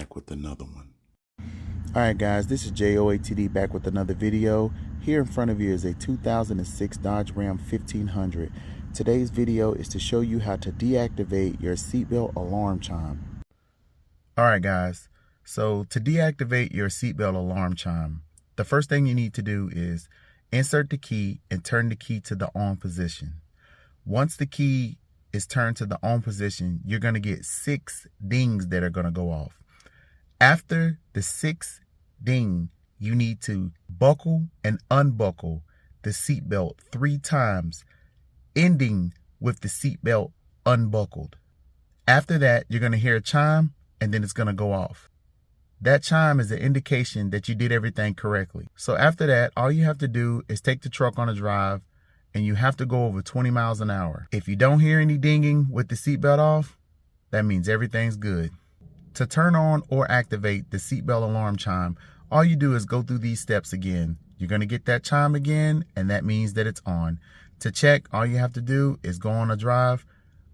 back with another one. Alright guys, this is J.O.A.T.D back with another video. Here in front of you is a 2006 Dodge Ram 1500. Today's video is to show you how to deactivate your seatbelt alarm chime. Alright guys, so to deactivate your seatbelt alarm chime, the first thing you need to do is insert the key and turn the key to the on position. Once the key is turned to the on position, you're going to get 6 dings that are going to go off. After the 6th ding, you need to buckle and unbuckle the seatbelt 3 times, ending with the seatbelt unbuckled. After that, you're going to hear a chime and then it's going to go off. That chime is an indication that you did everything correctly. So after that, all you have to do is take the truck on a drive, and you have to go over 20 miles an hour. If you don't hear any dinging with the seatbelt off, that means everything's good. To turn on or activate the seatbelt alarm chime, all you do is go through these steps again. You're going to get that chime again, and that means that it's on. To check, all you have to do is go on a drive,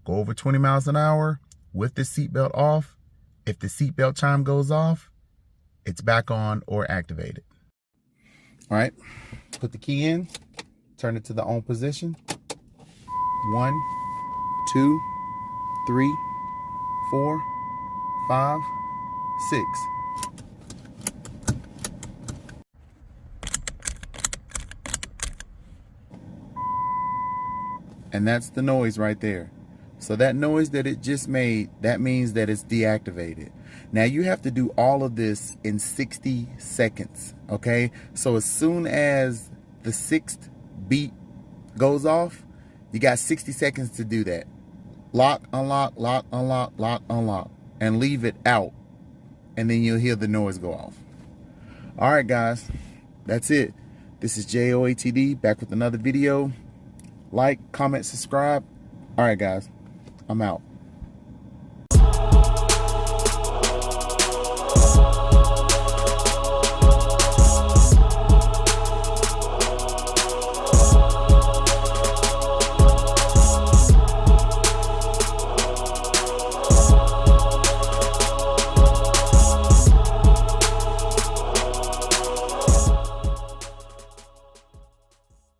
go over 20 miles an hour with the seatbelt off. If the seatbelt chime goes off, it's back on or activated. All right, put the key in. Turn it to the on position. 1, 2, 3, 4, 5, 6. And that's the noise right there. So that noise that it just made, that means that it's deactivated. Now you have to do all of this in 60 seconds, okay? So as soon as the 6th beat goes off, you got 60 seconds to do that. Lock, unlock, lock, unlock, lock, unlock, and leave it out, and then you'll hear the noise go off. All right guys, that's it. This is J.O.A.T.D back with another video. Like, comment, subscribe. All right guys, I'm out.